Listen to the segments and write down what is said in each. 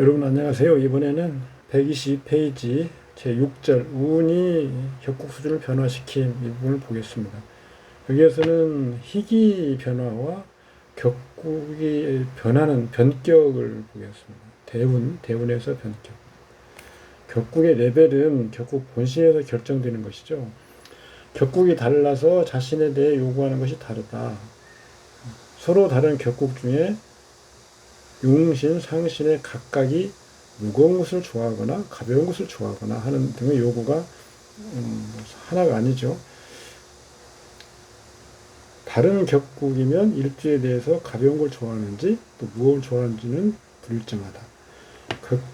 여러분 안녕하세요. 이번에는 120페이지 제6절 운이 격국 수준을 변화시킴 이 부분을 보겠습니다. 여기에서는 희귀 변화와 격국이 변하는 변격을 보겠습니다. 대운에서 변격. 격국의 레벨은 격국 본신에서 결정되는 것이죠. 격국이 달라서 자신에 대해 요구하는 것이 다르다. 서로 다른 격국 중에 용신, 상신의 각각이 무거운 것을 좋아하거나 가벼운 것을 좋아하거나 하는 등의 요구가 하나가 아니죠. 다른 격국이면 일주에 대해서 가벼운 걸 좋아하는지 또 무거운 걸 좋아하는지는 불일정하다.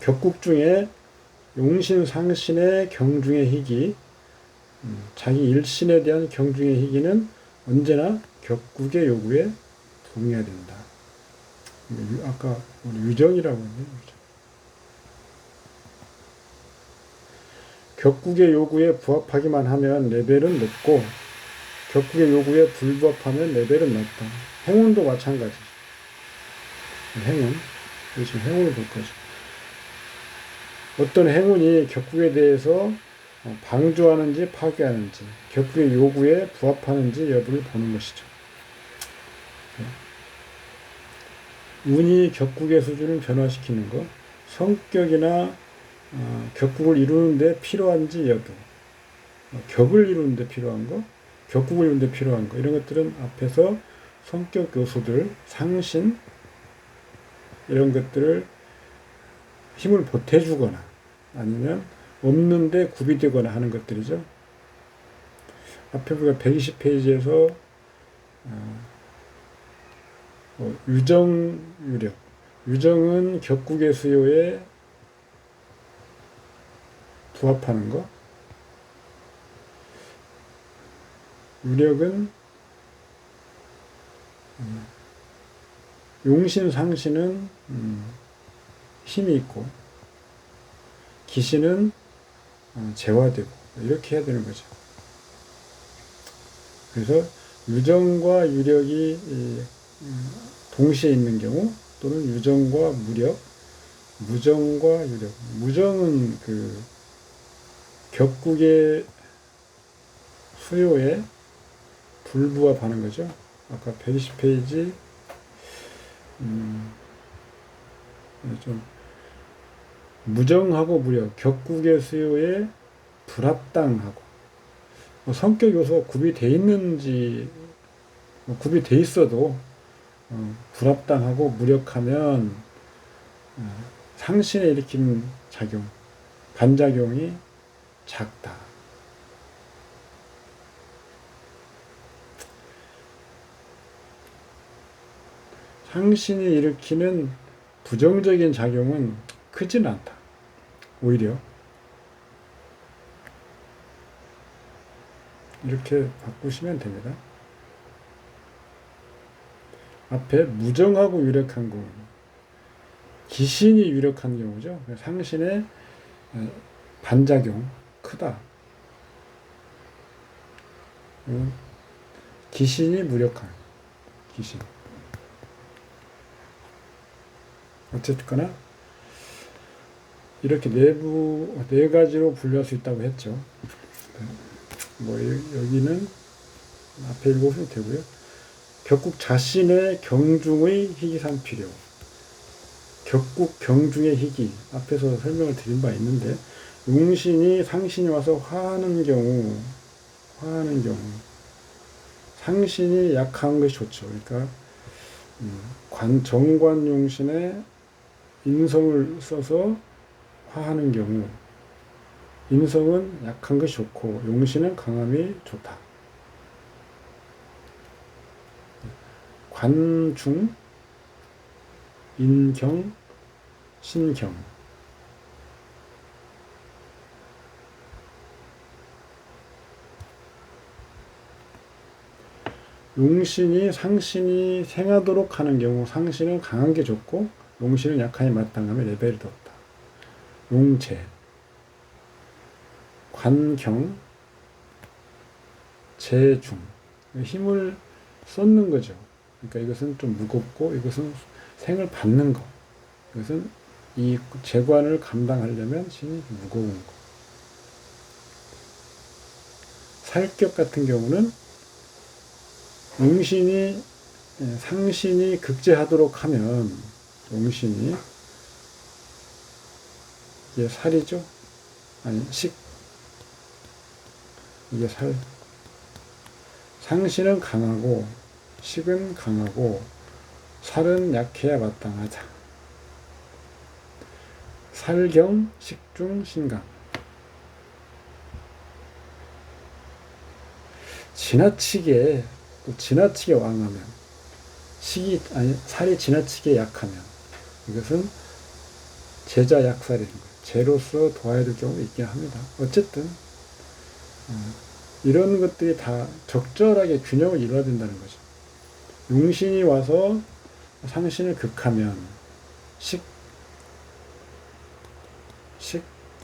격국 중에 용신, 상신의 경중의 희귀, 자기 일신에 대한 경중의 희귀는 언제나 격국의 요구에 동의해야 된다. 아까 우리 유정이라고 했네요. 격국의 요구에 부합하기만 하면 레벨은 높고 격국의 요구에 불부합하면 레벨은 낮다. 행운도 마찬가지죠. 행운. 지금 행운을 볼 거죠. 어떤 행운이 격국에 대해서 방조하는지 파괴하는지 격국의 요구에 부합하는지 여부를 보는 것이죠. 운이 격국의 수준을 변화시키는 것, 성격이나 격국을 이루는 데 필요한지 여부, 격을 이루는 데 필요한 것, 격국을 이루는 데 필요한 것, 이런 것들은 앞에서 성격 요소들, 상신, 이런 것들을 힘을 보태주거나 아니면 없는데 구비되거나 하는 것들이죠. 앞에 우리가 120페이지에서 유정, 유력. 유정은 격국의 수요에 부합하는 것. 유력은 용신, 상신은 힘이 있고 기신은 재화되고 이렇게 해야 되는 거죠. 그래서 유정과 유력이 동시에 있는 경우 또는 유정과 무력, 무정과 유력. 무정은 그 격국의 수요에 불부합하는 거죠. 아까 120페이지 좀 무정하고 무력, 격국의 수요에 불합당하고 성격 요소가 구비되어 있는지 구비되어 있어도 불합당하고 무력하면 상신에 일으키는 작용, 반작용이 작다. 상신이 일으키는 부정적인 작용은 크진 않다. 오히려 이렇게 바꾸시면 됩니다. 앞에 무정하고 유력한 경우, 기신이 유력한 경우죠. 상신의 반작용 크다. 기신이 무력한 기신. 어쨌거나 이렇게 네 가지로 분류할 수 있다고 했죠. 여기는 앞에 읽으시면 되고요. 격국 자신의 경중의 희귀상 필요. 격국 경중의 희귀. 앞에서 설명을 드린 바 있는데, 용신이 상신이 와서 화하는 경우, 상신이 약한 것이 좋죠. 그러니까, 정관용신의 인성을 써서 화하는 경우, 인성은 약한 것이 좋고, 용신은 강함이 좋다. 관중, 인경, 신경. 용신이 상신이 생하도록 하는 경우 상신은 강한 게 좋고 용신은 약하니 마땅하면 레벨이 높다. 용체, 관경, 재중. 힘을 쏟는 거죠. 그러니까 이것은 좀 무겁고 이것은 생을 받는 거. 이것은 이 재관을 감당하려면 신이 무거운 거. 살격 같은 경우는 용신이 상신이 극제하도록 하면 용신이 이게 살이죠? 아니 식 이게 살 상신은 강하고 식은 강하고 살은 약해야 마땅하다. 살경 식중 신강 지나치게 왕하면 살이 지나치게 약하면 이것은 제자 약살인 거예요. 제로서 도와야 될 경우가 있긴 합니다. 어쨌든 이런 것들이 다 적절하게 균형을 이루어야 된다는 거죠. 용신이 와서 상신을 극하면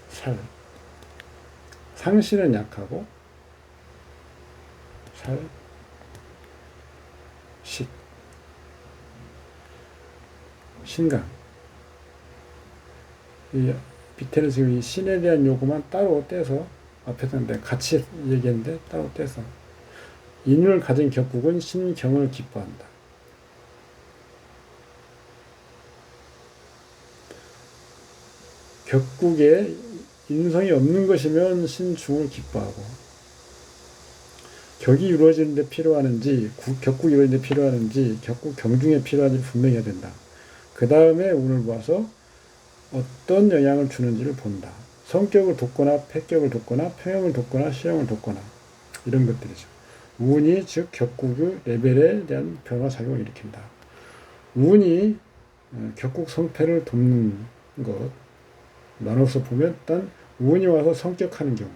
살 상신은 약하고 신강 이 밑에는 지금 이 신에 대한 요구만 따로 떼서 앞에서 같이 얘기했는데 따로 떼서 인을 가진 격국은 신경을 기뻐한다. 격국에 인성이 없는 것이면 신중을 기뻐하고 격이 이루어지는 데 필요하는지 격국이 이루어지는 데 필요하는지 격국 경중에 필요한지 분명히 해야 된다. 그 다음에 운을 봐서 어떤 영향을 주는지를 본다. 성격을 돋거나 패격을 돋거나 평형을 돋거나 실형을 돋거나 이런 것들이죠. 운이 즉 격국의 레벨에 대한 변화작용을 일으킨다. 운이 격국 성패를 돕는 것 나눠서 보면 일단 운이 와서 성격하는 경우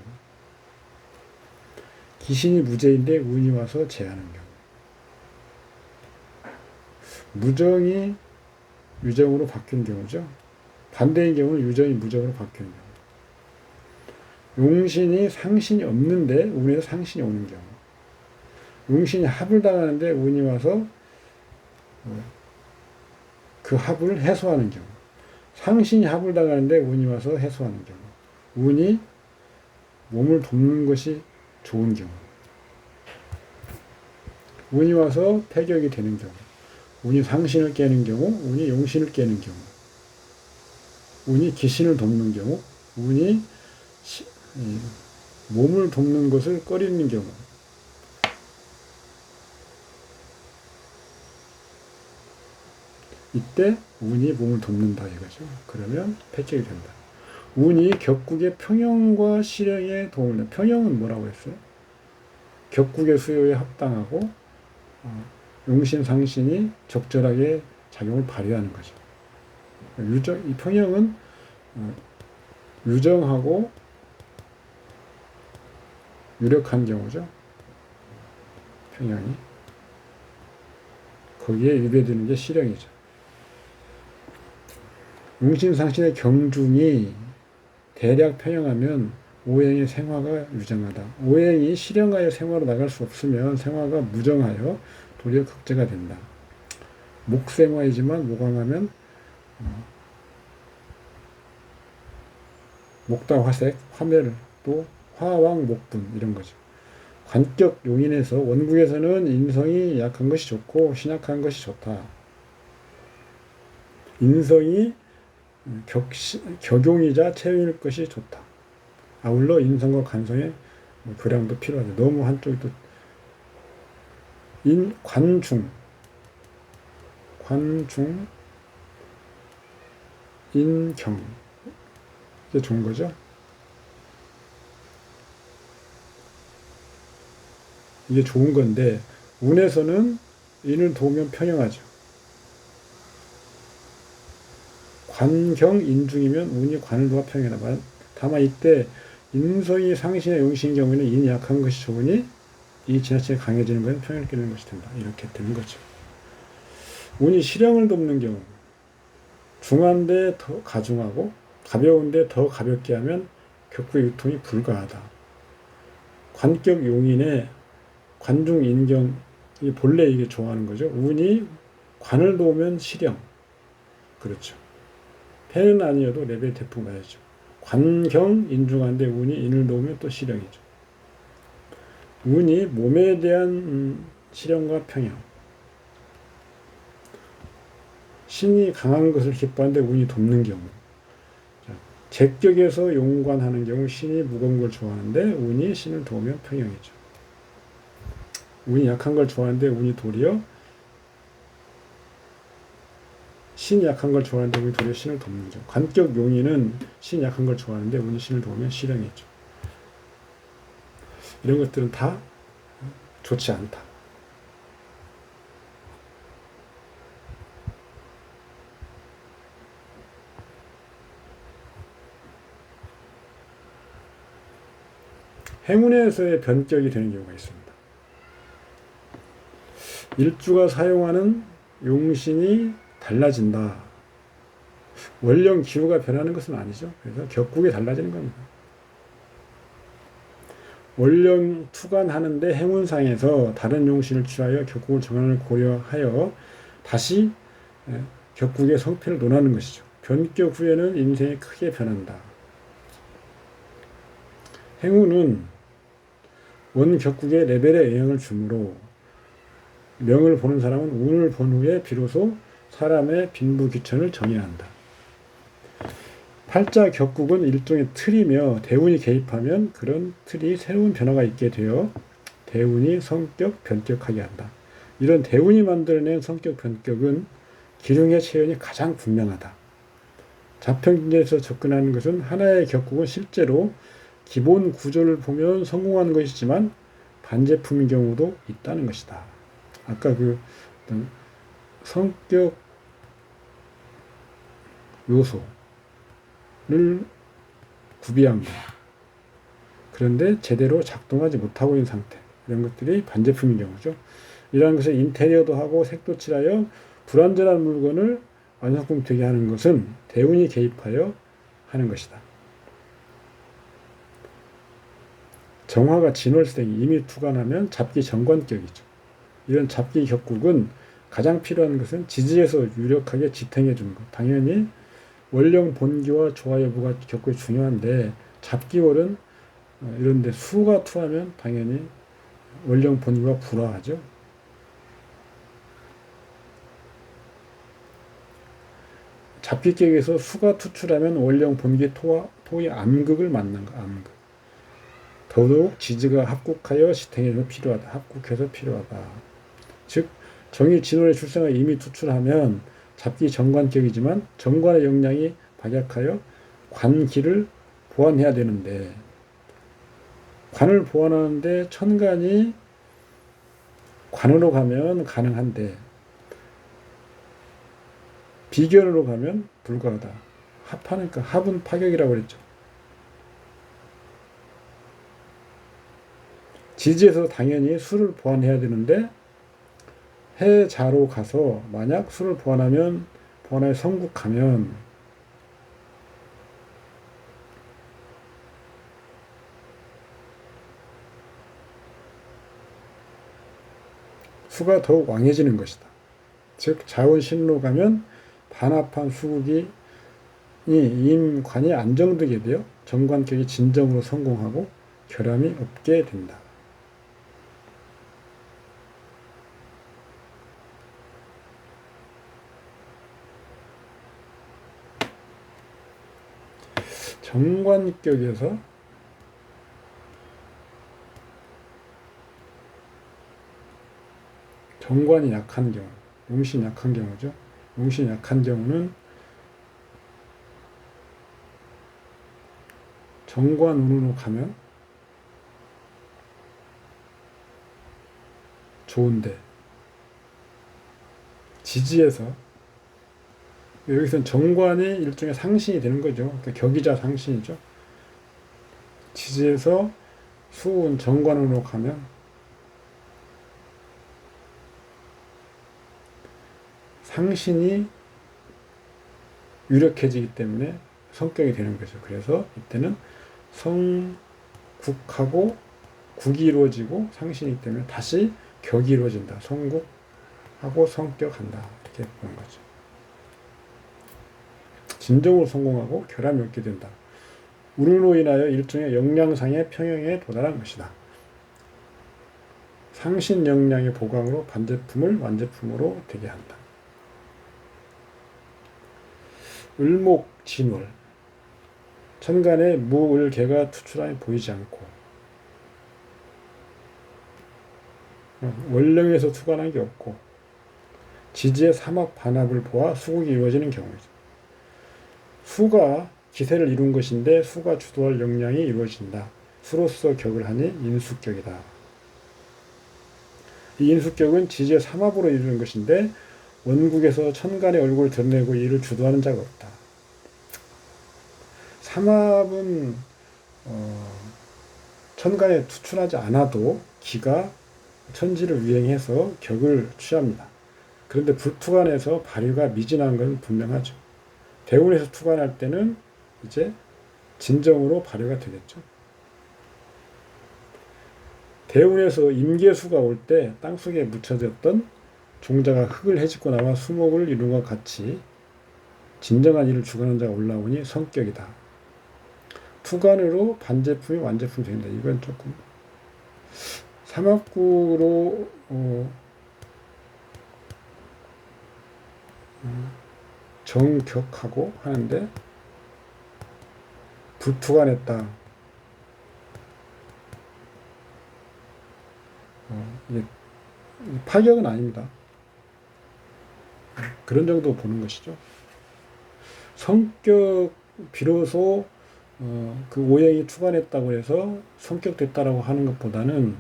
기신이 무제인데 운이 와서 제하는 경우 무정이 유정으로 바뀐 경우죠. 반대인 경우는 유정이 무정으로 바뀌는 경우 용신이 상신이 없는데 운에서 상신이 오는 경우 용신이 합을 당하는데 운이 와서 그 합을 해소하는 경우 상신이 합을 당하는데 운이 와서 해소하는 경우 운이 몸을 돕는 것이 좋은 경우 운이 와서 패격이 되는 경우 운이 상신을 깨는 경우 운이 용신을 깨는 경우 운이 기신을 돕는 경우 운이 몸을 돕는 것을 꺼리는 경우 이때 운이 몸을 돕는다 이거죠. 그러면 패격이 된다. 운이 격국의 평형과 실형에 도움을 내. 평형은 뭐라고 했어요? 격국의 수요에 합당하고 용신 상신이 적절하게 작용을 발휘하는 거죠. 이 평형은 유정하고 유력한 경우죠. 평형이 거기에 위배되는 게 실형이죠. 용신 상신의 경중이 대략 평형하면 오행의 생화가 유정하다. 오행이 실형하여 생화로 나갈 수 없으면 생화가 무정하여 도리어 극제가 된다. 목생화이지만 모강하면 목다화색, 화멸, 또 화왕, 목분 이런 거죠. 관격 용인에서 원국에서는 인성이 약한 것이 좋고 신약한 것이 좋다. 인성이 격용이자 체유일 것이 좋다. 아울러 인성과 간성의 교량도 필요하다. 너무 한쪽이 또 관중, 인경 이게 좋은 거죠. 이게 좋은 건데 운에서는 인을 도우면 평형하죠. 관경 인중이면 운이 관을 도와 평형하다. 다만 이때 인성이 상신의 용신의 경우에는 인이 약한 것이 좋으니 이 지나치게 강해지는 것은 평형을 깨는 것이 된다. 이렇게 되는 거죠. 운이 실형을 돕는 경우 중한데 더 가중하고 가벼운데 더 가볍게 하면 격구의 유통이 불가하다. 관격 용인의 관중 인경 본래 이게 좋아하는 거죠. 운이 관을 도우면 실형 그렇죠. 해는 아니어도 레벨 대폭 낮아지죠. 관경 인중한데 운이 인을 놓으면 또 실형이죠. 운이 몸에 대한 실형과 평형. 신이 강한 것을 기뻐하는데 운이 돕는 경우. 제격에서 용관하는 경우 신이 무거운 걸 좋아하는데 운이 신을 도우면 평형이죠. 운이 약한 걸 좋아하는데 운이 도리어 신이 약한 걸 좋아하는데 운이 도리어 신을 돕는 경우. 관격 용인은 신이 약한 걸 좋아하는데 운이 신을 도우면 실형이죠. 이런 것들은 다 좋지 않다. 행운에서의 변격이 되는 경우가 있습니다. 일주가 사용하는 용신이 달라진다. 원령 기후가 변하는 것은 아니죠. 그래서 격국이 달라지는 겁니다. 원령 투간하는데 행운상에서 다른 용신을 취하여 격국을 정하는 고려하여 다시 격국의 성패를 논하는 것이죠. 변격 후에는 인생이 크게 변한다. 행운은 원 격국의 레벨에 영향을 주므로 명을 보는 사람은 운을 본 후에 비로소 사람의 빈부귀천을 정해야 한다. 팔자 격국은 일종의 틀이며 대운이 개입하면 그런 틀이 새로운 변화가 있게 되어 대운이 성격 변격하게 한다. 이런 대운이 만들어낸 성격 변격은 기륭의 체현이 가장 분명하다. 자평진에서 접근하는 것은 하나의 격국은 실제로 기본 구조를 보면 성공하는 것이지만 반제품인 경우도 있다는 것이다. 아까 그 어떤 성격 요소를 구비한 것. 그런데 제대로 작동하지 못하고 있는 상태. 이런 것들이 반제품인 경우죠. 이러한 것을 인테리어도 하고 색도 칠하여 불완전한 물건을 완성품 되게 하는 것은 대운이 개입하여 하는 것이다. 정화가 진월생이 이미 투간하면 잡기 정관격이죠. 이런 잡기 격국은 가장 필요한 것은 지지에서 유력하게 지탱해 주는 것. 당연히 원령 본기와 조화 여부가 격국이 중요한데 잡기월은 이런데 수가 투하면 당연히 원령 본기와 불화하죠. 잡기격에서 수가 투출하면 원령 본기 토의 암극을 만난 거. 암극. 더더욱 지지가 합국하여 지탱해서 필요하다. 합국해서 필요하다. 즉 정이 진월의 출생을 이미 투출하면 잡기 정관격이지만 정관의 역량이 박약하여 관기를 보완해야 되는데 관을 보완하는데 천간이 관으로 가면 가능한데 비견으로 가면 불가하다. 합하니까 합은 파격이라고 그랬죠. 지지에서 당연히 수를 보완해야 되는데 해자로 가서 만약 수를 보완하면 보완하여 성국하면 수가 더욱 왕해지는 것이다. 즉 자원신으로 가면 반합한 수국이 임관이 안정되게 되어 정관격이 진정으로 성공하고 결함이 없게 된다. 정관격에서 정관이 약한 경우, 용신이 약한 경우죠. 용신이 약한 경우는 정관운으로 가면 좋은데 지지에서 여기서는 정관이 일종의 상신이 되는 거죠. 그러니까 격이자 상신이죠. 지지에서 수운 정관으로 가면 상신이 유력해지기 때문에 성격이 되는 거죠. 그래서 이때는 성국하고 국이 이루어지고 상신이기 때문에 다시 격이 이루어진다. 성국하고 성격한다. 이렇게 보는 거죠. 진정으로 성공하고 결함이 없게 된다. 운으로 인하여 일종의 역량상의 평형에 도달한 것이다. 상신 역량의 보강으로 반제품을 완제품으로 되게 한다. 을목진월 천간에 무을개가 투출함이 보이지 않고 원령에서 투관한 게 없고 지지의 사막 반합을 보아 수국이 이루어지는 경우이죠. 수가 기세를 이룬 것인데 수가 주도할 역량이 이루어진다. 수로서 격을 하니 인수격이다. 이 인수격은 지지의 삼합으로 이루는 것인데 원국에서 천간의 얼굴을 드러내고 이를 주도하는 자가 없다. 삼합은 천간에 투출하지 않아도 기가 천지를 위행해서 격을 취합니다. 그런데 불투관에서 발휘가 미진한 것은 분명하죠. 대운에서 투관할 때는 이제 진정으로 발휘가 되겠죠. 대운에서 임계수가 올 때 땅속에 묻혀졌던 종자가 흙을 헤집고 나와 수목을 이룬 것 같이 진정한 일을 주관하는 자가 올라오니 성격이다. 투관으로 반제품이 완제품이 된다. 이건 조금 삼합구로 정격하고 하는데 불투관했다. 이게 파격은 아닙니다. 그런 정도 보는 것이죠. 성격 비로소 그 오행이 투관했다고 해서 성격됐다라고 하는 것보다는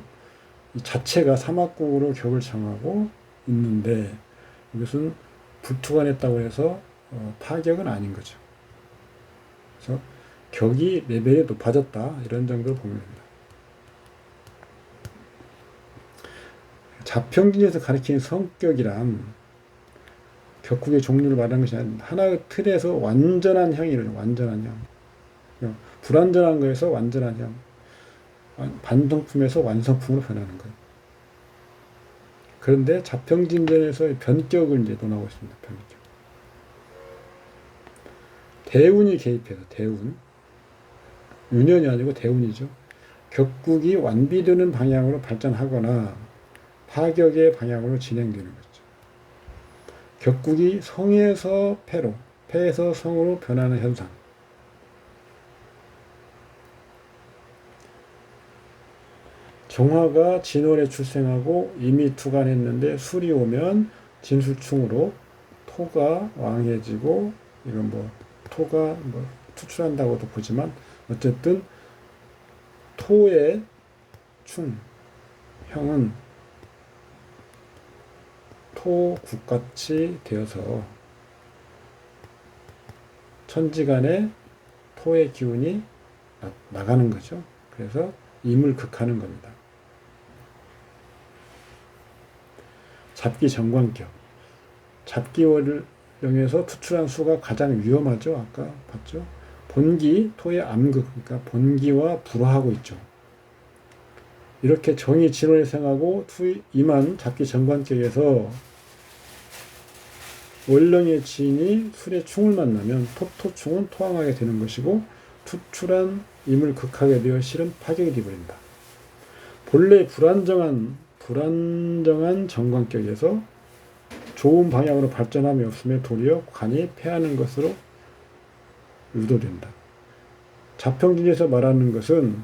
이 자체가 삼합국으로 격을 정하고 있는데 이것은 불투관했다고 해서 파격은 아닌 거죠. 그래서 격이 레벨이 높아졌다 이런 정도로 보면 됩니다. 자평진에서 가리키는 성격이란 격국의 종류를 말하는 것이 아니라 하나의 틀에서 완전한 형이래요. 완전한 형. 불완전한 거에서 완전한 형. 반성품에서 완성품으로 변하는 거예요. 그런데 자평진전에서 변격을 이제 논하고 있습니다. 변격. 대운이 개입해서 대운. 윤현이 아니고 대운이죠. 격국이 완비되는 방향으로 발전하거나 파격의 방향으로 진행되는 거죠. 격국이 성에서 패로, 패에서 성으로 변하는 현상. 정화가 진월에 출생하고 이미 투관했는데 술이 오면 진술충으로 토가 왕해지고 이건 뭐 토가 뭐 투출한다고도 보지만 어쨌든 토의 충 형은 토국같이 되어서 천지간에 토의 기운이 나가는 거죠. 그래서 임을 극하는 겁니다. 잡기 정관격. 잡기월령에서 투출한 수가 가장 위험하죠. 아까 봤죠. 본기, 토의 암극, 그러니까 본기와 불화하고 있죠. 이렇게 정이 진월에 생하고 임한 잡기 정관격에서 월령의 지인이 술의 충을 만나면 토충은 토항하게 되는 것이고 투출한 임을 극하게 되어 실은 파격이 되어버린다. 본래 불안정한 정관격에서 좋은 방향으로 발전함이 없으며 도리어 관이 패하는 것으로 유도된다. 자평진에서 말하는 것은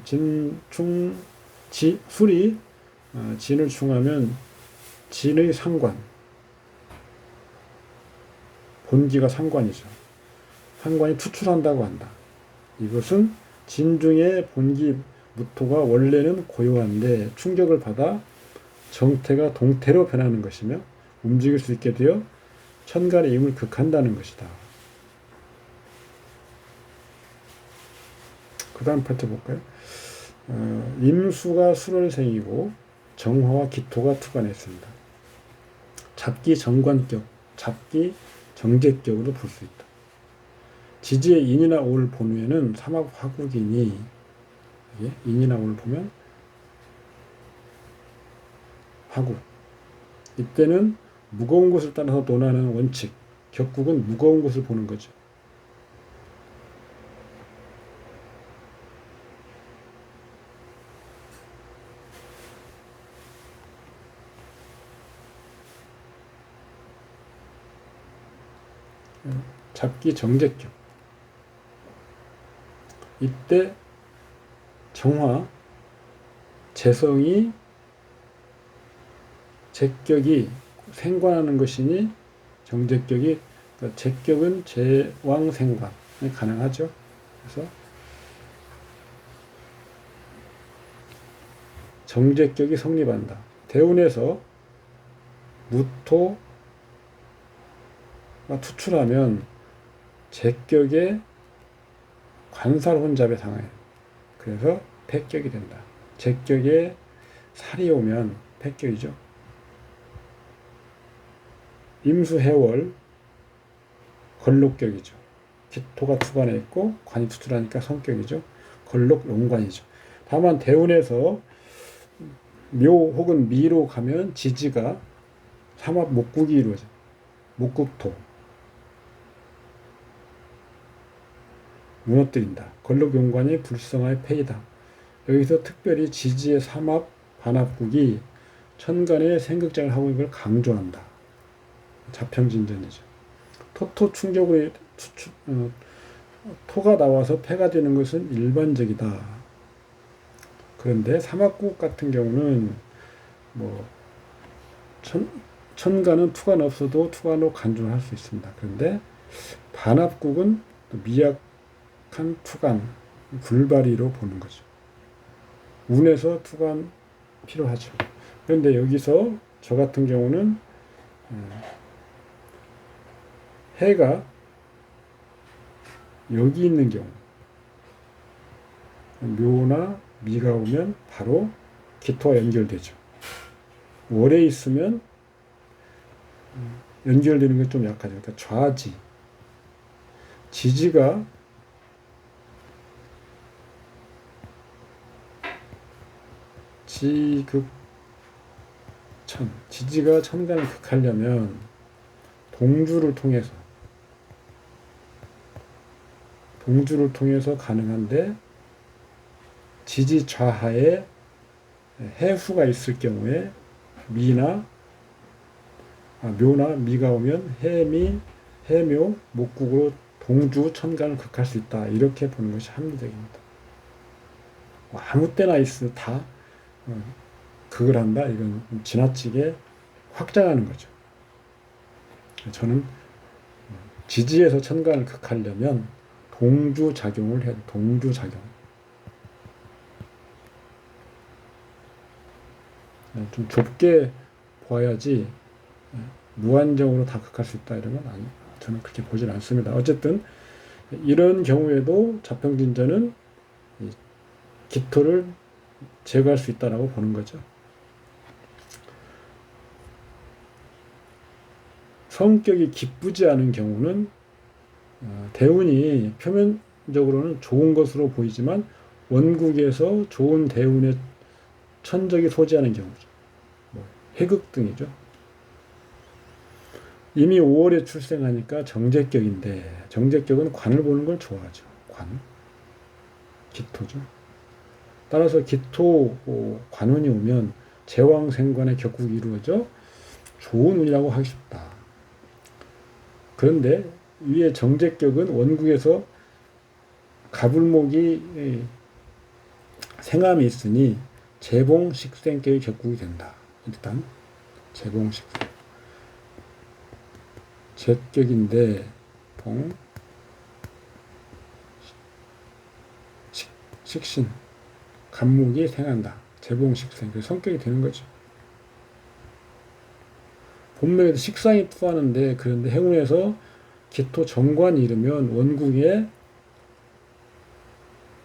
술이 진을 충하면 진의 상관, 본기가 상관이죠. 상관이 투출한다고 한다. 이것은 진중의 본기 무토가 원래는 고요한데 충격을 받아 정태가 동태로 변하는 것이며 움직일 수 있게 되어 천간의 임을 극한다는 것이다. 그 다음 파트 볼까요? 임수가 술월생이고 정화와 기토가 투관했습니다. 잡기 정관격, 잡기 정제격으로 볼 수 있다. 지지의 인이나 오를 본 후에는 삼합 화국이니 인이나 오를 보면 화국. 이때는 무거운 것을 따라서 논하는 원칙, 격국은 무거운 것을 보는 거죠. 잡기 정제격. 이때 정화, 재성이 제격이 생관하는 것이니 정제격이, 그러니까 제격은 제왕생관이 가능하죠. 그래서 정제격이 성립한다. 대운에서 무토가 투출하면 제격의 관살혼잡에 당해요. 그래서 패격이 된다. 제격에 살이 오면 패격이죠. 임수해월 걸록격이죠. 기토가 투관해 있고 관이 투출하니까 성격이죠. 걸록용관이죠. 다만 대운에서 묘 혹은 미로 가면 지지가 삼합 목국이 이루어져. 목국토 무너뜨린다. 걸록용관이 불성화의 폐이다. 여기서 특별히 지지의 삼합 반합국이 천간에 생극장을 하고 이걸 강조한다. 자평진전이죠. 토토 충격으로 토가 나와서 폐가 되는 것은 일반적이다. 그런데 삼합국 같은 경우는 뭐 천간은 투관 없어도 투관으로 간주할 수 있습니다. 그런데 반합국은 미약한 투관, 불발이로 보는 거죠. 운에서 투관 필요하죠. 그런데 여기서 저 같은 경우는 해가 여기 있는 경우, 묘나 미가 오면 바로 기토와 연결되죠. 월에 있으면 연결되는 게 좀 약하죠. 그러니까 좌지, 지지가 지지가 천간을 극하려면 동주를 통해서 가능한데, 지지 좌하에 해후가 있을 경우에 묘나 미가 오면 해묘, 목국으로 동주 천간을 극할 수 있다. 이렇게 보는 것이 합리적입니다. 아무 때나 다 극을 한다. 이건 지나치게 확장하는 거죠. 저는 지지에서 천간을 극하려면 동주 작용을 해야 돼. 동주 작용. 좀 좁게 보아야지 무한정으로 다 극할 수 있다 이런 건 저는 그렇게 보진 않습니다. 어쨌든 이런 경우에도 자평진전은 기토를 제거할 수 있다라고 보는 거죠. 성격이 기쁘지 않은 경우는 대운이 표면적으로는 좋은 것으로 보이지만 원국에서 좋은 대운의 천적이 소지하는 경우죠. 해극 등이죠. 이미 5월에 출생하니까 정제격인데, 정제격은 관을 보는 걸 좋아하죠. 기토죠. 따라서 기토 관운이 오면 제왕생관의 격국이 이루어져 좋은 운이라고 하기 쉽다. 그런데 위에 정제격은 원국에서 가불목이 생함이 있으니 재봉식생격의 격국이 된다. 일단 재봉식생 제격인데 식신 간목이 생한다. 재봉식생, 그 성격이 되는 거죠. 본명에도 식상이 투하는데, 그런데 해운에서 기토 정관이 이르면 원국의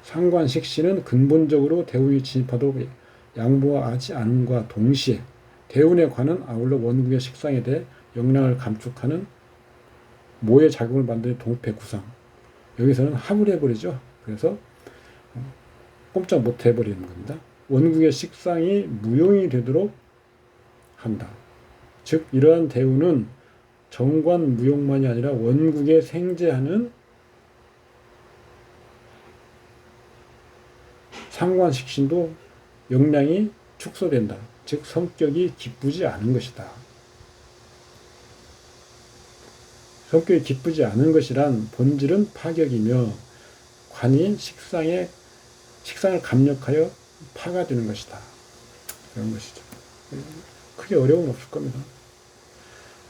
상관식신은 근본적으로 대운이 진입하도록 양보하지 않음과 동시에 대운의 관은 아울러 원국의 식상에 대해 영향을 감축하는 모의 작용을 만드는 동패 구상. 여기서는 합을 해버리죠. 그래서 꼼짝 못 해버리는 겁니다. 원국의 식상이 무용이 되도록 한다. 즉 이러한 대운은 정관 무용만이 아니라 원국에 생제하는 상관식신도 역량이 축소된다. 즉 성격이 기쁘지 않은 것이다. 성격이 기쁘지 않은 것이란 본질은 파격이며 관이 식상을 감력하여 파가 되는 것이다. 그런 것이죠. 크게 어려움은 없을 겁니다.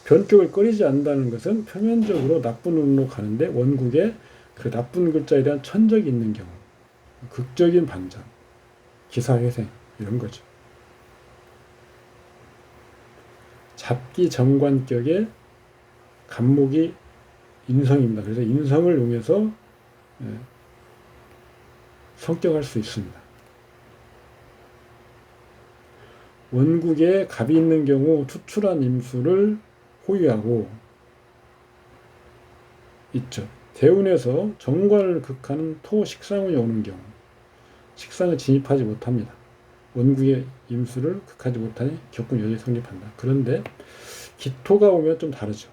변격을 꺼리지 않는다는 것은 표면적으로 나쁜 운으로 가는데 원국에 그 나쁜 글자에 대한 천적이 있는 경우, 극적인 반전, 기사회생 이런 거죠. 잡기 정관격의 간목이 인성입니다. 그래서 인성을 이용해서 성격할 수 있습니다. 원국에 갑이 있는 경우 투출한 임수를 호위하고 있죠. 대운에서 정관을 극하는 토 식상운이 오는 경우 식상을 진입하지 못합니다. 원국의 임수를 극하지 못하니 격군 여전히 성립한다. 그런데 기토가 오면 좀 다르죠.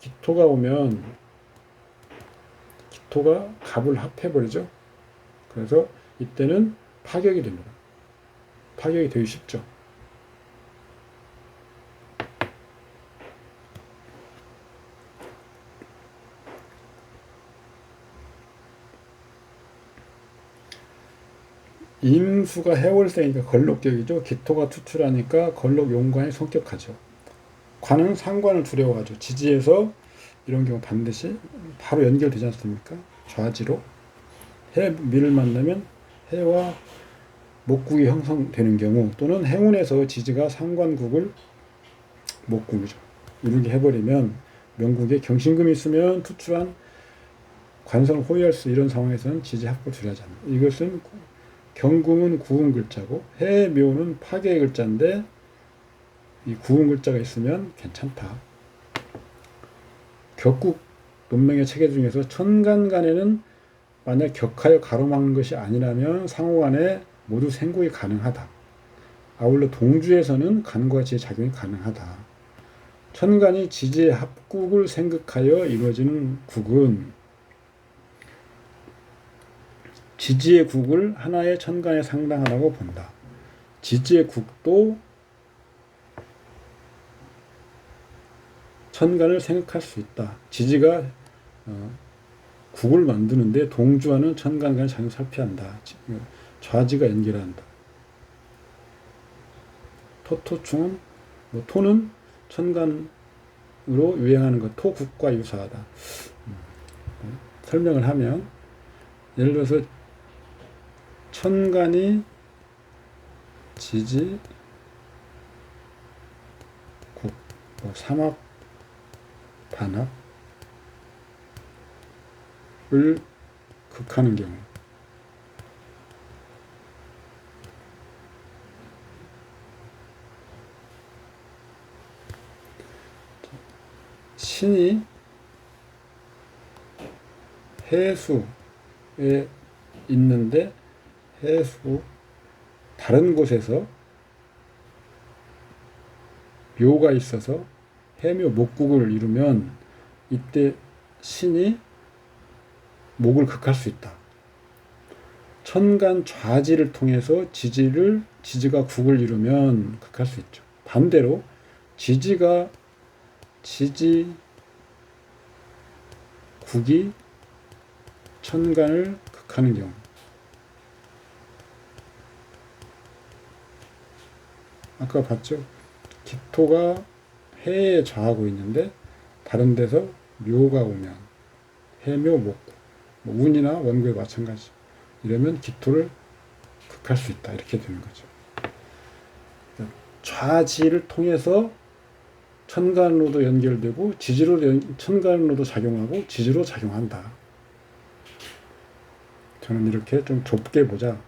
기토가 오면 기토가 갑을 합해버리죠. 그래서 이때는 파격이 됩니다. 파격이 되기 쉽죠. 임수가 해월생이니까 걸록격이죠. 기토가 투출하니까 걸록 용관이 성격하죠. 관은 상관을 두려워하죠. 지지에서 이런 경우 반드시 바로 연결되지 않습니까? 좌지로 해, 미를 만나면 해와 목국이 형성되는 경우 또는 행운에서 지지가 상관국을 목국이죠. 이렇게 해버리면 명국에 경신금이 있으면 투출한 관성을 호위할 수 이런 상황에서는 지지 합을 두려워하지 않는다. 이것은 경궁은 구운 글자고 해묘는 파괴의 글자인데 이 구운 글자가 있으면 괜찮다. 격국 논명의 체계 중에서 천간간에는 만약 격하여 가로막는 것이 아니라면 상호간에 모두 생국이 가능하다. 아울러 동주에서는 간과 지의 작용이 가능하다. 천간이 지지의 합국을 생극하여 이루어지는 국은 지지의 국을 하나의 천간에 상당하다고 본다. 지지의 국도 천간을 생각할 수 있다. 지지가 국을 만드는데 동주와는 천간간의 작용을 살피한다. 좌지가 연결한다. 토토충은 토는 천간으로 유행하는 것, 토국과 유사하다. 설명을 하면 예를 들어서 천간이 지지, 국, 삼합, 반합을 극하는 경우 신이 해수에 있는데 해수 다른 곳에서 묘가 있어서 해묘 목국을 이루면 이때 신이 목을 극할 수 있다. 천간 좌지를 통해서 지지가 국을 이루면 극할 수 있죠. 반대로 지지 국이 천간을 극하는 경우 아까 봤죠? 기토가 해에 좌하고 있는데 다른 데서 묘가 오면 해묘 목국 운이나 원국에 마찬가지 이러면 기토를 극할 수 있다 이렇게 되는 거죠. 좌지를 통해서 천간으로도 연결되고 천간으로도 작용하고 지지로 작용한다. 저는 이렇게 좀 좁게 보자.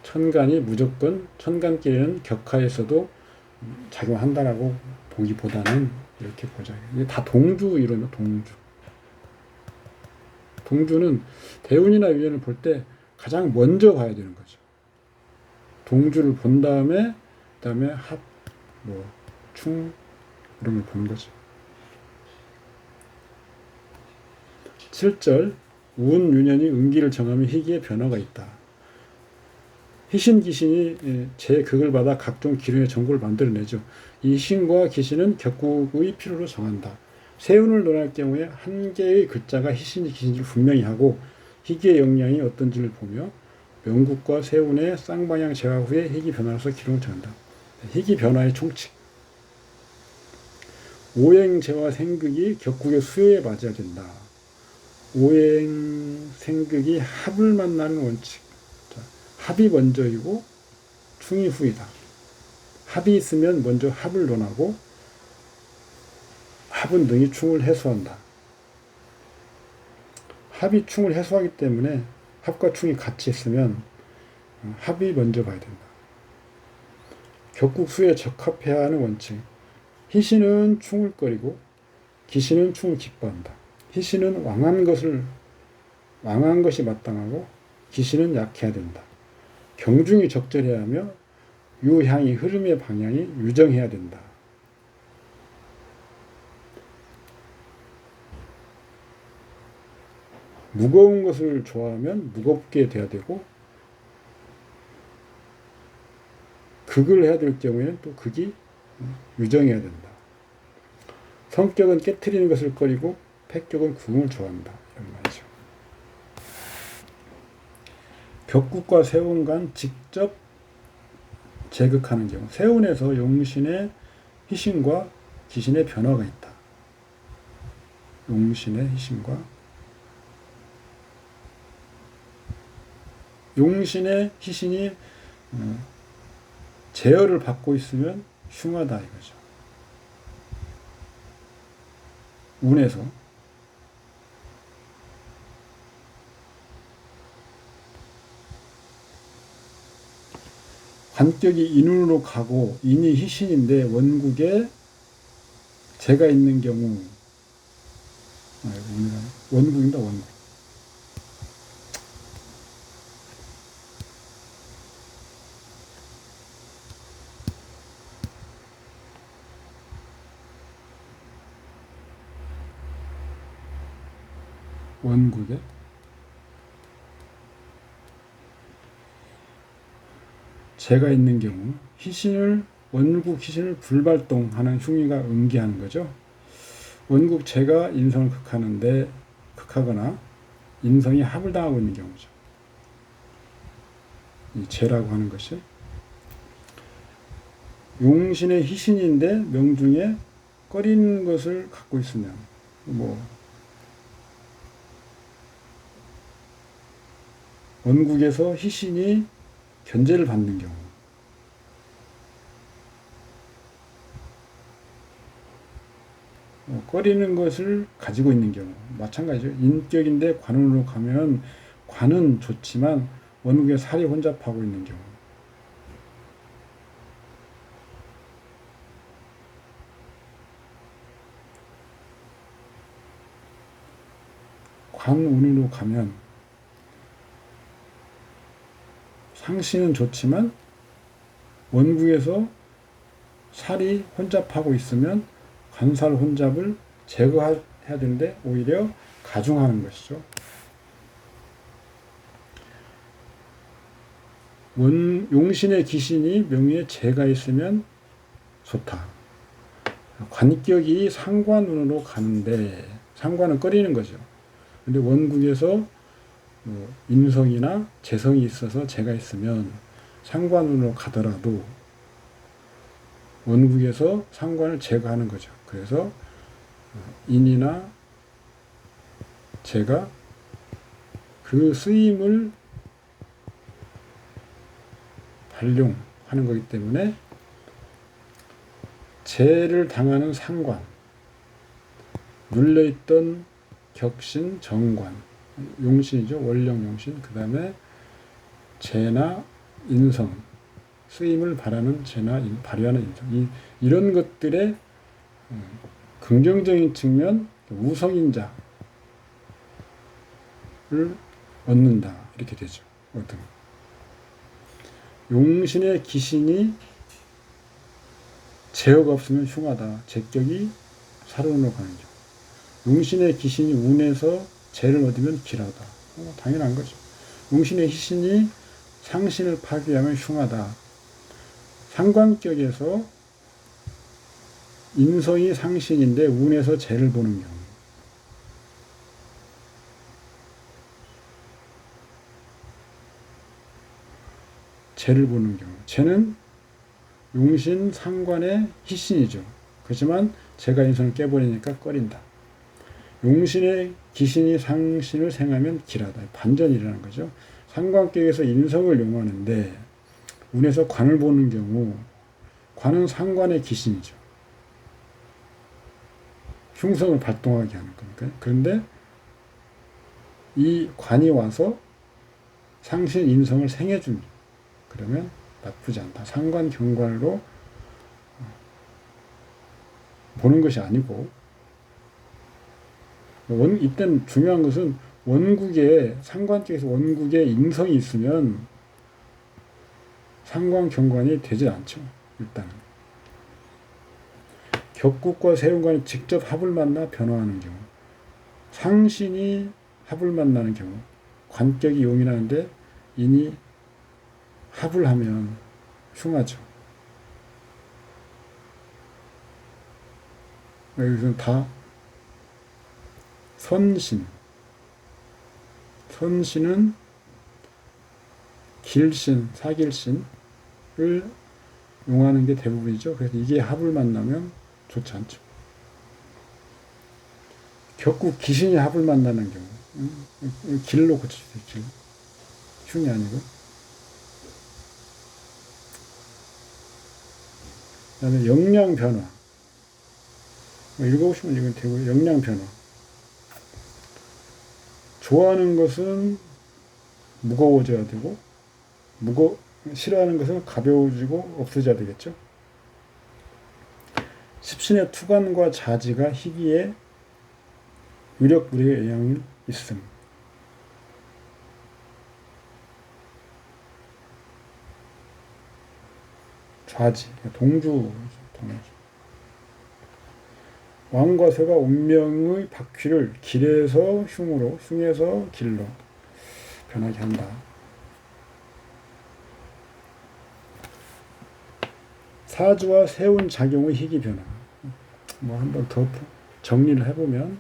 천간이 무조건 천간끼리는 격하에서도 작용한다라고 보기보다는 이렇게 보자. 이게 다 동주 이론이에요. 동주는 대운이나 위연을 볼 때 가장 먼저 봐야 되는 거죠. 동주를 본 다음에 그다음에 합, 충 이런 걸 보는 거죠. 7절 운, 유년이 음기를 정하면 희기의 변화가 있다. 희신, 기신이 제 극을 받아 각종 기운의 정보를 만들어내죠. 이 신과 기신은 격국의 필요로 정한다. 세운을 논할 경우에 한 개의 글자가 희신이 기신지를 분명히 하고 희기의 영향이 어떤지를 보며 명국과 세운의 쌍방향 제화 후에 희기 변화로서 기록을 정한다. 희기 변화의 총칙. 오행 제화 생극이 격국의 수요에 맞아야 된다. 오행 생극이 합을 만나는 원칙. 자, 합이 먼저이고 충이 후이다. 합이 있으면 먼저 합을 논하고 합은 능히 충을 해소한다. 합이 충을 해소하기 때문에 합과 충이 같이 있으면 합이 먼저 봐야 된다. 격국수에 적합해야 하는 원칙. 희신은 충을 꺼리고 기신은 충을 기뻐한다. 희신은 왕한 것이 마땅하고 기신은 약해야 된다. 경중이 적절해야 하며 유향이 흐름의 방향이 유정해야 된다. 무거운 것을 좋아하면 무겁게 돼야 되고 극을 해야 될 경우에는 또 극이 유정해야 된다. 성격은 깨트리는 것을 꺼리고 패격은 구음을 좋아한다. 이런 말이죠. 격국과 세운 간 직접 제극하는 경우 세운에서 용신의 희신과 기신의 변화가 있다. 용신의 희신과 용신의 희신이 제어를 받고 있으면 흉하다 이거죠. 운에서 관격이 인운으로 가고 인이 희신인데 원국에 재가 있는 경우 원국입니다. 원국. 원국에 재가 있는 경우 원국 희신을 불발동하는 흉의가 응기하는 거죠. 원국 재가 인성을 극하거나 인성이 합을 당하고 있는 경우죠. 이 재라고 하는 것이 용신의 희신인데 명중에 꺼리는 것을 갖고 있으면 원국에서 희신이 견제를 받는 경우 꺼리는 것을 가지고 있는 경우 마찬가지죠. 인격인데 관운으로 가면 관은 좋지만 원국에 살이 혼잡하고 있는 경우 관운으로 가면 상신은 좋지만 원국에서 살이 혼잡하고 있으면 관살 혼잡을 제거해야 되는데 오히려 가중하는 것이죠. 용신의 기신이 명의에 재가 있으면 좋다. 관격이 상관운으로 가는데 상관은 꺼리는 거죠. 근데 원국에서 인성이나 재성이 있어서 재가 있으면 상관운으로 가더라도 원국에서 상관을 제거하는 거죠. 그래서 인이나 재가 그 쓰임을 발용하는 거기 때문에 재를 당하는 상관, 눌려있던 격신, 정관, 용신이죠. 원령 용신. 그 다음에 재나 인성, 쓰임을 발하는 재나 발휘하는 인성. 이런 것들의 긍정적인 측면, 우성인자를 얻는다. 이렇게 되죠. 용신의 기신이 제어가 없으면 흉하다. 제격이 살운으로 가는 경우. 용신의 기신이 운에서 재를 얻으면 길하다. 당연한 거죠. 용신의 희신이 상신을 파괴하면 흉하다. 상관격에서 인성이 상신인데 운에서 재를 보는 경우. 재를 보는 경우. 재는 용신 상관의 희신이죠. 그렇지만 재가 인성을 깨버리니까 꺼린다. 용신의 기신이 상신을 생하면 길하다. 반전이 일어나는 거죠. 상관격에서 인성을 용하는데 운에서 관을 보는 경우 관은 상관의 기신이죠. 흉성을 발동하게 하는 거니까요. 그런데 이 관이 와서 상신 인성을 생해줍니다. 그러면 나쁘지 않다. 상관 경관으로 보는 것이 아니고 이때는 중요한 것은 원국에 상관 쪽에서 원국에 인성이 있으면 상관 경관이 되지 않죠. 일단은 격국과 세운관이 직접 합을 만나 변화하는 경우, 상신이 합을 만나는 경우, 관격이 용인하는데 인이 합을 하면 흉하죠. 여기서는 다 선신. 선신은 길신, 사길신을 용하는 게 대부분이죠. 그래서 이게 합을 만나면 좋지 않죠. 격국 기신이 합을 만나는 경우. 길로 고쳐주세요. 길. 흉이 아니고. 그 다음에 역량 변화. 읽어보시면 이건 되고요. 역량 변화. 좋아하는 것은 무거워져야 되고, 싫어하는 것은 가벼워지고 없어져야 되겠죠. 십신의 투관과 자지가 희기에 유력무리의 영향이 있음. 좌지, 동주. 왕과 쇠가 운명의 바퀴를 길에서 흉으로, 흉에서 길로 변하게 한다. 사주와 세운 작용의 희기 변화. 한번 더 정리를 해보면,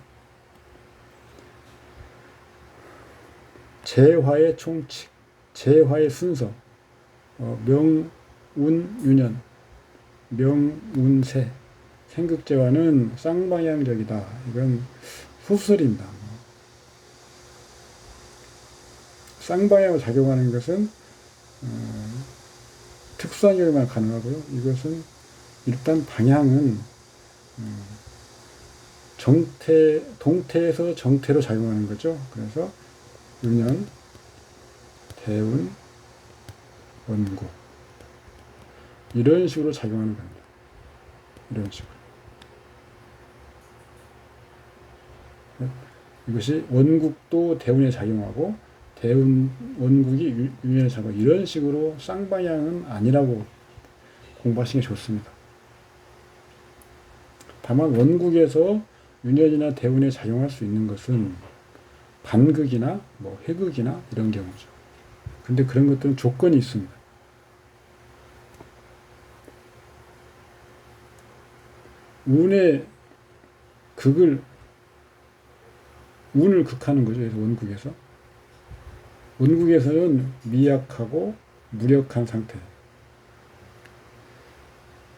재화의 총칙, 재화의 순서, 명운 유년, 명운세, 생극재화는 쌍방향적이다. 이건 소설입니다. 쌍방향으로 작용하는 것은 특수한 경우만 가능하고요. 이것은 일단 방향은 동태에서 정태로 작용하는 거죠. 그래서 유년, 대운, 원국 이런 식으로 작용하는 겁니다. 이런 식으로. 이것이 원국도 대운에 작용하고 원국이 유년에 작용하고 이런 식으로 쌍방향은 아니라고 공부하시는 게 좋습니다. 다만 원국에서 유년이나 대운에 작용할 수 있는 것은 반극이나 회극이나 이런 경우죠. 근데 그런 것들은 조건이 있습니다. 운을 극하는 거죠. 그래서 원국에서는 미약하고 무력한 상태.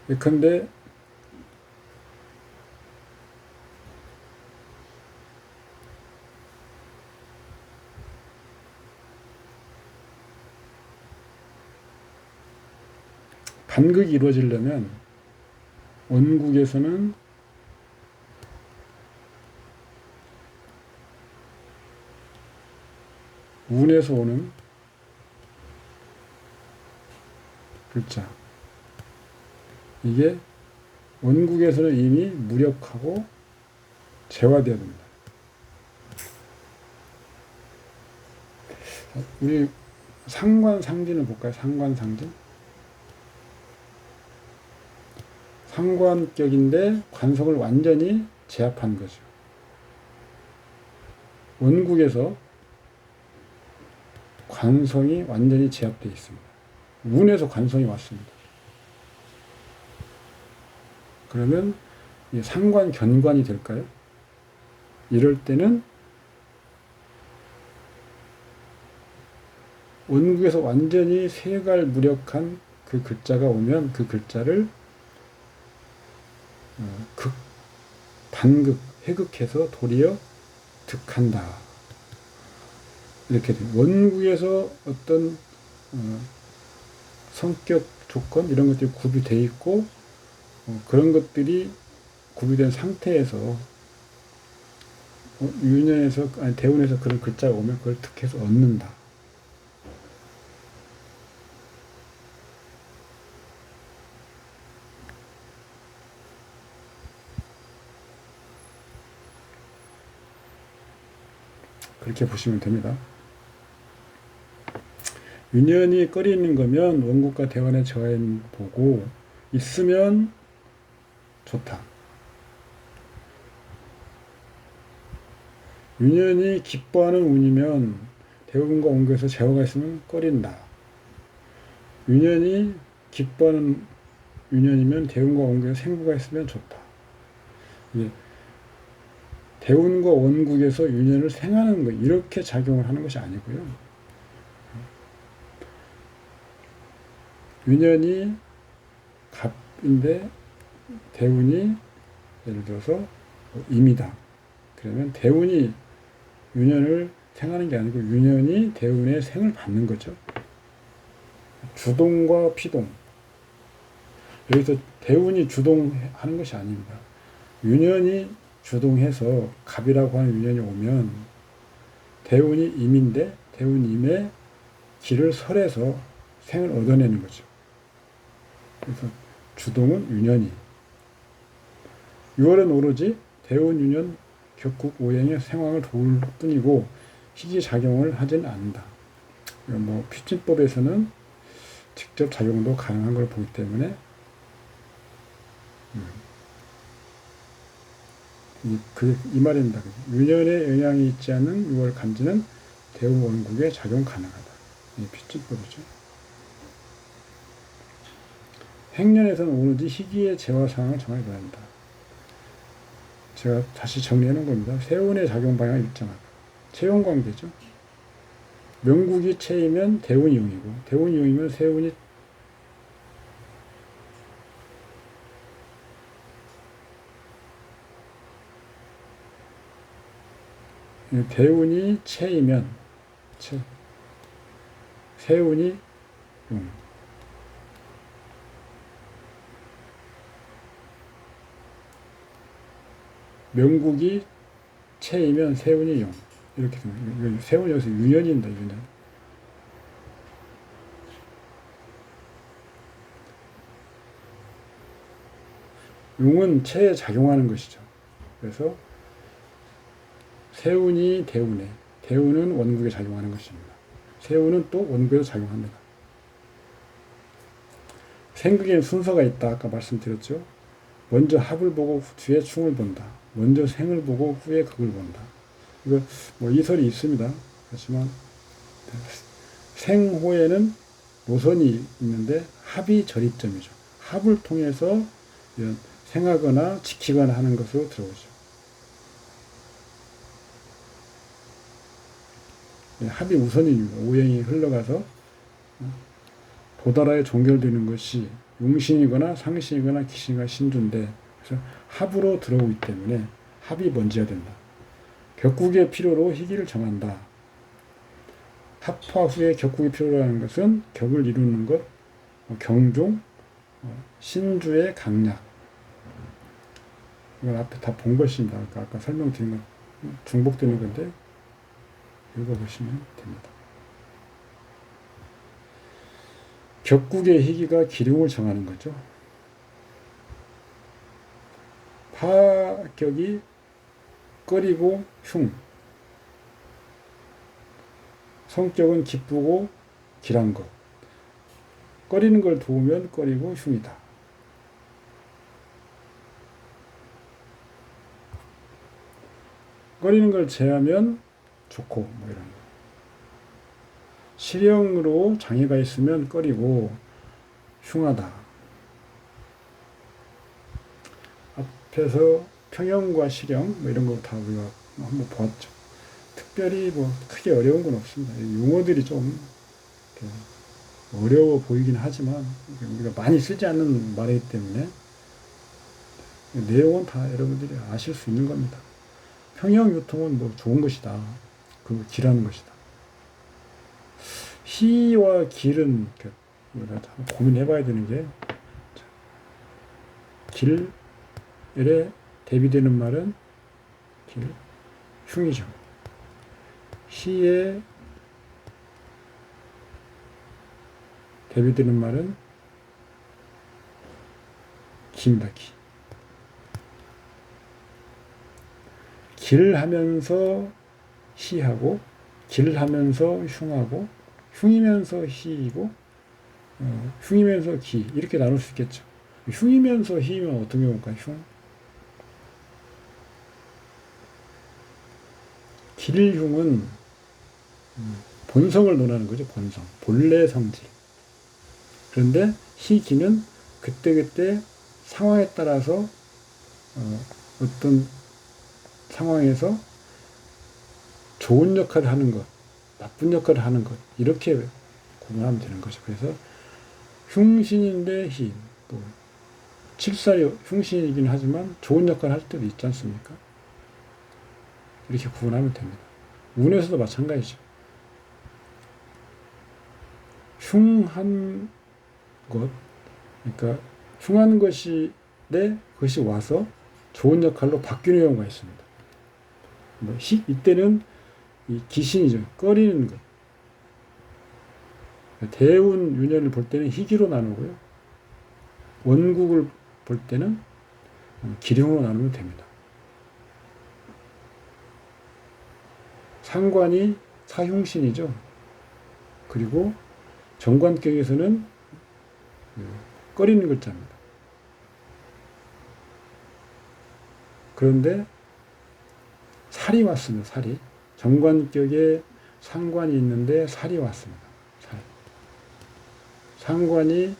예컨대 반극이 이루어지려면 원국에서는 운에서 오는 글자, 이게 원국에서는 이미 무력하고 재화되어야 됩니다. 우리 상관상진을 볼까요? 상관상진. 상관격인데 관성을 완전히 제압한 거죠. 원국에서 관성이 완전히 제압되어 있습니다. 운에서 관성이 왔습니다. 그러면 상관, 견관이 될까요? 이럴 때는 원국에서 완전히 세갈무력한 그 글자가 오면 그 글자를 반극, 회극해서 도리어 득한다. 이렇게 돼요. 원국에서 어떤 성격 조건 이런 것들이 구비되어 있고 그런 것들이 구비된 상태에서 유년에서 아니 대운에서 그런 글자가 오면 그걸 득해서 얻는다. 그렇게 보시면 됩니다. 유년이 꺼리는 거면 원국과 대원의 저하인 보고 있으면 좋다. 유년이 기뻐하는 운이면 대운과 원국에서 재화가 있으면 꺼린다. 유년이 기뻐하는 유년이면 대운과 원국에서 생부가 있으면 좋다. 대운과 원국에서 유년을 생하는 것, 이렇게 작용을 하는 것이 아니고요. 유년이 갑인데 대운이 예를 들어서 임이다. 그러면 대운이 유년을 생하는 게 아니고 유년이 대운의 생을 받는 거죠. 주동과 피동. 여기서 대운이 주동하는 것이 아닙니다. 유년이 주동해서 갑이라고 하는 유년이 오면 대운이 임인데 대운 임의 길을 설해서 생을 얻어내는 거죠. 그래서 주동은 유년이. 6월은 오로지 대운 유년 격국 오행의 생황을 도울 뿐이고 희귀작용을 하진 않는다. 뭐 피진법에서는 직접 작용도 가능한 걸 보기 때문에 이 말입니다. 유년에 영향이 있지 않은 6월 간지는 대운 원국에 작용 가능하다. 이 피진법이죠. 행년에서는 오로지 희귀의 재화 상황을 정해야 한다. 제가 다시 정리해 놓은 겁니다. 세운의 작용 방향이 일정하다. 체용 관계죠. 명국이 체이면 대운이 용이고 대운이 용이면 세운이 대운이 체이면 세운이 용. 명국이 체이면 세운이 용. 이렇게 됩니다. 세운이 여기서 유년입니다. 유년. 용은 체에 작용하는 것이죠. 그래서 세운이 대운에, 대운은 원국에 작용하는 것입니다. 세운은 또 원국에도 작용합니다. 생극에는 순서가 있다. 아까 말씀드렸죠. 먼저 합을 보고 뒤에 충을 본다. 먼저 생을 보고 후에 극을 본다. 이거 뭐 이설이 있습니다. 그렇지만 생호에는 노선이 있는데 합이 절입점이죠. 합을 통해서 이런 생하거나 지키거나 하는 것으로 들어오죠. 합이 우선입니다. 오행이 흘러가서 도달하에 종결되는 것이 용신이거나 상신이거나 기신이거나 신주인데 그래서 합으로 들어오기 때문에 합이 먼저야 된다. 격국의 필요로 희기를 정한다. 합화 후에 격국이 필요로 하는 것은 격을 이루는 것, 경종, 신주의 강약. 이건 앞에 다 본 것입니다. 아까 설명드린 건 중복되는 건데 읽어보시면 됩니다. 격국의 희기가 기륭을 정하는 거죠. 파격이 꺼리고 흉. 성격은 기쁘고 길한 것. 꺼리는 걸 도우면 꺼리고 흉이다. 꺼리는 걸 제하면 좋고 뭐 이런 거. 실형으로 장애가 있으면 꺼리고 흉하다. 앞에서 평형과 실형 뭐 이런 거 다 우리가 한번 보았죠. 특별히 뭐 크게 어려운 건 없습니다. 용어들이 좀 어려워 보이긴 하지만 우리가 많이 쓰지 않는 말이기 때문에 내용은 다 여러분들이 아실 수 있는 겁니다. 평형 유통은 뭐 좋은 것이다. 그리고 길하는 것이다. 희와 길은 우리가 고민해봐야 되는 게 길에 대비되는 말은 길, 흉이죠. 희에 대비되는 말은 기입니다. 기. 길하면서 희하고 길하면서 흉하고 흉이면서 희이고 흉이면서 기 이렇게 나눌 수 있겠죠. 흉이면서 희면 어떤 경우일까요? 흉? 길흉은 본성을 논하는 거죠. 본성. 본래 성질. 그런데 희기는 그때그때 상황에 따라서 어떤 상황에서 좋은 역할을 하는 것, 나쁜 역할을 하는 것 이렇게 구분하면 되는 거죠. 그래서 흉신인데 희, 뭐 칠살이 흉신이긴 하지만 좋은 역할을 할 때도 있지 않습니까? 이렇게 구분하면 됩니다. 운에서도 마찬가지죠. 흉한 것, 그러니까 흉한 것이 그것이 와서 좋은 역할로 바뀌는 경우가 있습니다. 뭐 이때는 이 기신이죠. 꺼리는 것. 대운 윤회를 볼 때는 희기로 나누고요. 원국을 볼 때는 기룡으로 나누면 됩니다. 상관이 사흉신이죠. 그리고 정관격에서는 꺼리는 글자입니다. 그런데 살이 왔습니다. 살이. 정관격에 상관이 있는데 살이 왔습니다. 살. 상관이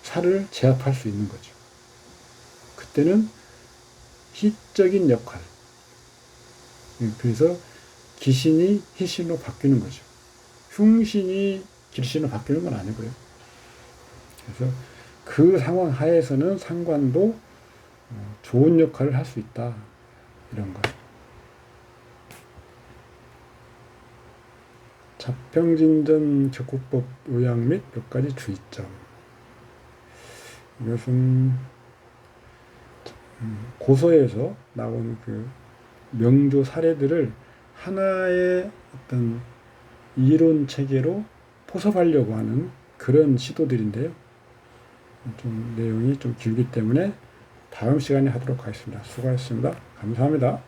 살을 제압할 수 있는 거죠. 그때는 희적인 역할. 그래서 기신이 희신으로 바뀌는 거죠. 흉신이 길신으로 바뀌는 건 아니고요. 그래서 그 상황 하에서는 상관도 좋은 역할을 할 수 있다. 이런 거. 자평진전 적국법 요약 및 몇 가지 주의점. 이것은 고서에서 나온 그 명조 사례들을 하나의 어떤 이론 체계로 포섭하려고 하는 그런 시도들인데요. 좀 내용이 좀 길기 때문에 다음 시간에 하도록 하겠습니다. 수고하셨습니다. 감사합니다.